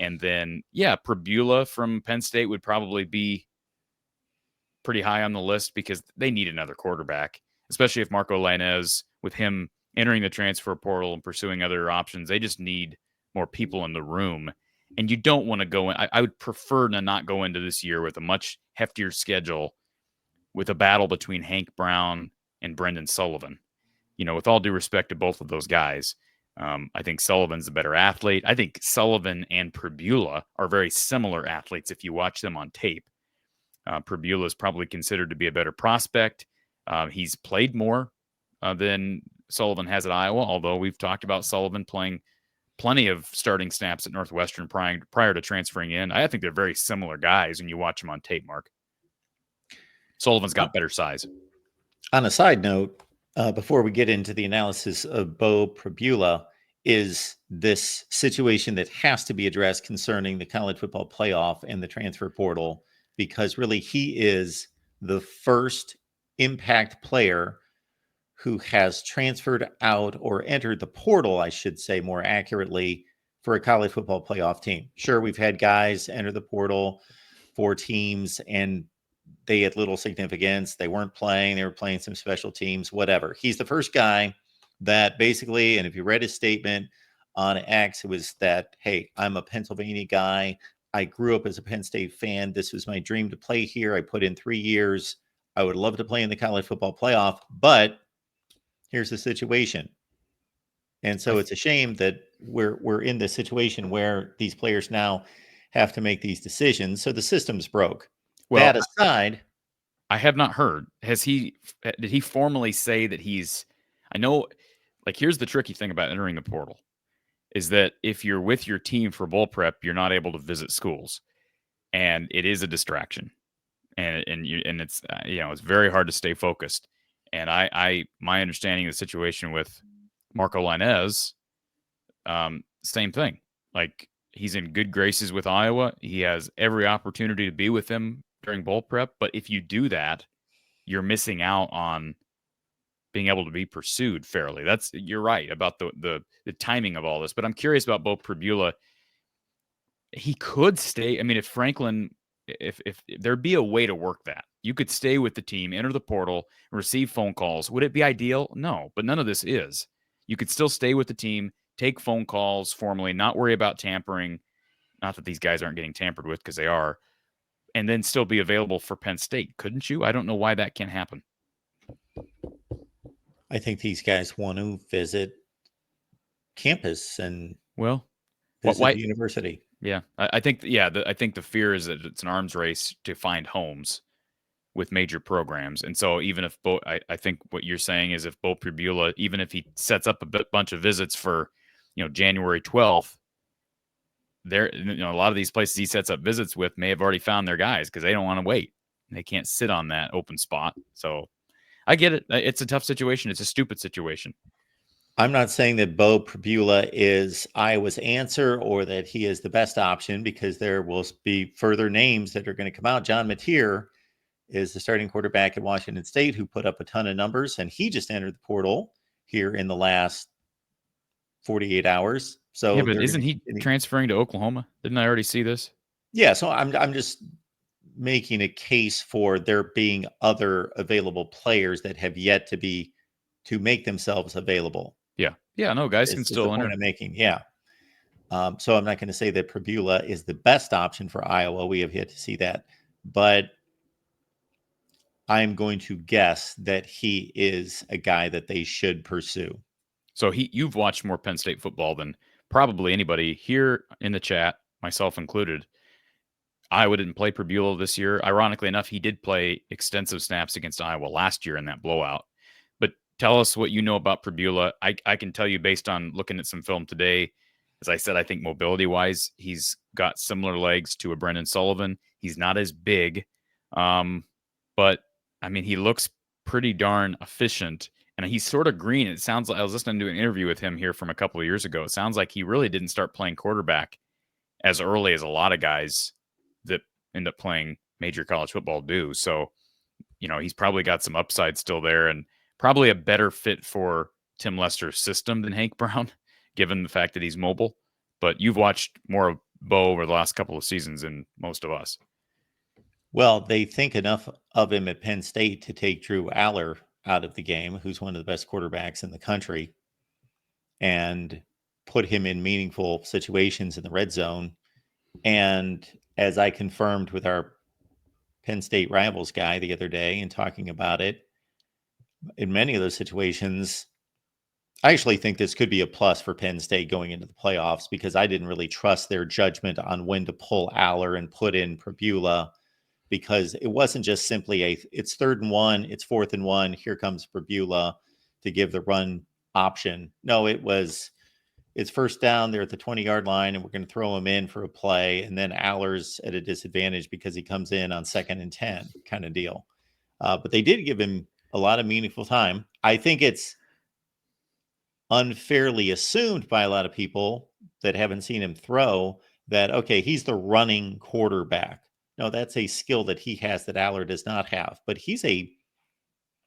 And then, Pribula from Penn State would probably be pretty high on the list because they need another quarterback, especially if Marco Lainez, with him entering the transfer portal and pursuing other options, they just need more people in the room. And you don't want to go in. I would prefer to not go into this year with a much heftier schedule with a battle between Hank Brown and Brendan Sullivan. With all due respect to both of those guys, I think Sullivan's the better athlete. I think Sullivan and Pribula are very similar athletes if you watch them on tape. Pribula is probably considered to be a better prospect. He's played more than Sullivan has at Iowa, although we've talked about Sullivan playing plenty of starting snaps at Northwestern prior to transferring in. I think they're very similar guys when you watch them on tape, Mark. Sullivan's got better size. On a side note, before we get into the analysis of Beau Pribula, is this situation that has to be addressed concerning the college football playoff and the transfer portal, because really he is the first impact player who has transferred out or entered the portal, I should say more accurately, for a college football playoff team. Sure, we've had guys enter the portal for teams and they had little significance. They weren't playing. They were playing some special teams, whatever. He's the first guy that basically, and if you read his statement on X, it was that, hey, I'm a Pennsylvania guy. I grew up as a Penn State fan. This was my dream to play here. I put in 3 years. I would love to play in the college football playoff, but here's the situation. And so it's a shame that we're in this situation where these players now have to make these decisions. So the system's broke. Well, that aside, I have not heard. Did he formally say that I know, here's the tricky thing about entering the portal is that if you're with your team for bowl prep, you're not able to visit schools, and it is a distraction, and it's it's very hard to stay focused. And my understanding of the situation with Marco Lainez, same thing. He's in good graces with Iowa. He has every opportunity to be with them during bowl prep. But if you do that, you're missing out on being able to be pursued fairly. You're right about the timing of all this. But I'm curious about Beau Pribula. He could stay. I mean, if Franklin, if there'd be a way to work that, you could stay with the team, enter the portal, receive phone calls. Would it be ideal? No, but none of this is. You could still stay with the team, take phone calls formally, not worry about tampering. Not that these guys aren't getting tampered with, because they are. And then still be available for Penn State. Couldn't you? I don't know why that can't happen. I think these guys want to visit campus and visit the university. Yeah, I think the fear is that it's an arms race to find homes with major programs. And so even if I think what you're saying is if Beau Pribula, even if he sets up a bunch of visits for, January 12th, a lot of these places he sets up visits with may have already found their guys because they don't want to wait. They can't sit on that open spot. So I get it. It's a tough situation. It's a stupid situation. I'm not saying that Beau Pribula is Iowa's answer or that he is the best option, because there will be further names that are going to come out. John Mateer is the starting quarterback at Washington State who put up a ton of numbers, and he just entered the portal here in the last 48 hours. So yeah, but isn't he transferring to Oklahoma? Didn't I already see this? Yeah, so I'm just making a case for there being other available players that have yet to make themselves available. Yeah, no, guys can still enter. I'm making, yeah. So I'm not going to say that Pribula is the best option for Iowa. We have yet to see that, but I'm going to guess that he is a guy that they should pursue. So you've watched more Penn State football than probably anybody here in the chat, myself included. Iowa didn't play Pribula this year. Ironically enough, he did play extensive snaps against Iowa last year in that blowout. But tell us what you know about Pribula. I can tell you based on looking at some film today, as I said, I think mobility-wise, he's got similar legs to a Brendan Sullivan. He's not as big, but, I mean, he looks pretty darn efficient. And he's sort of green. It sounds like I was listening to an interview with him here from a couple of years ago. It sounds like he really didn't start playing quarterback as early as a lot of guys that end up playing major college football do. So, he's probably got some upside still there and probably a better fit for Tim Lester's system than Hank Brown, given the fact that he's mobile. But you've watched more of Beau over the last couple of seasons than most of us. Well, they think enough of him at Penn State to take Drew Aller out of the game, who's one of the best quarterbacks in the country, and put him in meaningful situations in the red zone. And as I confirmed with our Penn State rivals guy the other day and talking about it, in many of those situations, I actually think this could be a plus for Penn State going into the playoffs because I didn't really trust their judgment on when to pull Aller and put in Pribula, because it wasn't just simply it's 3rd and 1, it's 4th and 1, here comes Pribula to give the run option. No, it's first down, they're at the 20-yard line, and we're going to throw him in for a play, and then Aller's at a disadvantage because he comes in on 2nd and 10 kind of deal. But they did give him a lot of meaningful time. I think it's unfairly assumed by a lot of people that haven't seen him throw that, okay, he's the running quarterback. No, that's a skill that he has that Aller does not have, but he's a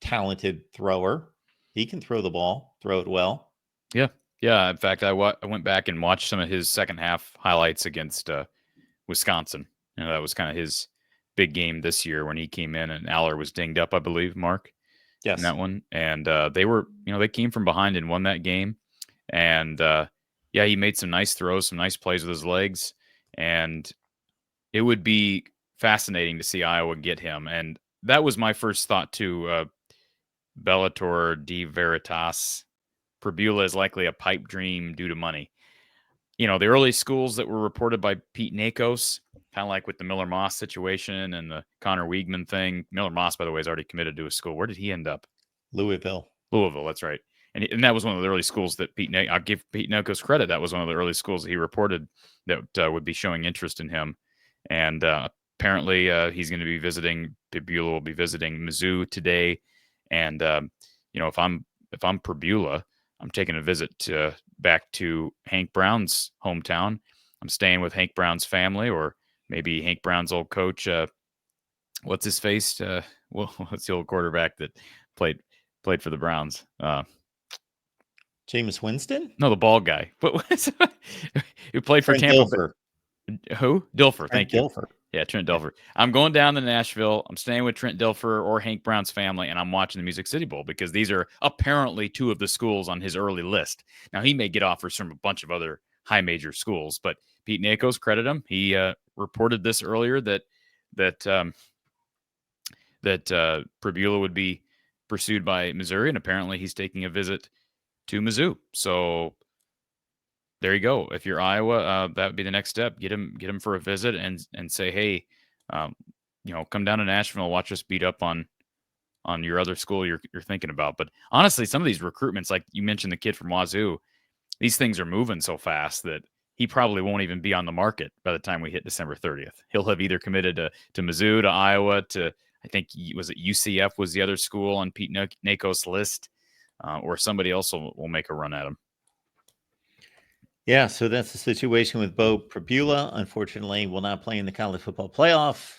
talented thrower. He can throw the ball, throw it well. Yeah. Yeah. In fact, I went back and watched some of his second half highlights against Wisconsin. That was kind of his big game this year when he came in and Aller was dinged up, I believe, Mark. Yes. In that one. And they came from behind and won that game. And he made some nice throws, some nice plays with his legs. And it would be fascinating to see Iowa get him. And that was my first thought too. Bellator de Veritas. Pribula is likely a pipe dream due to money. The early schools that were reported by Pete Nakos, kind of like with the Miller Moss situation and the Connor Wiegman thing. Miller Moss, by the way, is already committed to a school. Where did he end up? Louisville, that's right. And that was one of the early schools that I'll give Pete Nakos credit. That was one of the early schools that he reported that would be showing interest in him. And apparently he's going to be visiting, Pribula will be visiting Mizzou today. And, if I'm Pribula, I'm taking a visit back to Hank Brown's hometown. I'm staying with Hank Brown's family, or maybe Hank Brown's old coach. What's his face? What's the old quarterback that played for the Browns? Jameis Winston? No, the bald guy. Who played for Trent Tampa Dilfer. Who? Dilfer. Thank you. Dilfer. Yeah, Trent Dilfer. I'm going down to Nashville. I'm staying with Trent Dilfer or Hank Brown's family, and I'm watching the Music City Bowl because these are apparently two of the schools on his early list. Now, he may get offers from a bunch of other high major schools, but Pete Nakos, credit him. He reported this earlier that Pribula would be pursued by Missouri, and apparently he's taking a visit to Mizzou. So there you go. If you're Iowa, that would be the next step. Get him for a visit and say, hey, come down to Nashville, watch us beat up on your other school you're thinking about. But honestly, some of these recruitments, like you mentioned, the kid from Wazoo, these things are moving so fast that he probably won't even be on the market by the time we hit December 30th. He'll have either committed to Mizzou, to Iowa, to, I think, was it UCF was the other school on Pete Nakos' list, or somebody else will make a run at him. Yeah, so that's the situation with Beau Pribula. Unfortunately, will not play in the college football playoff.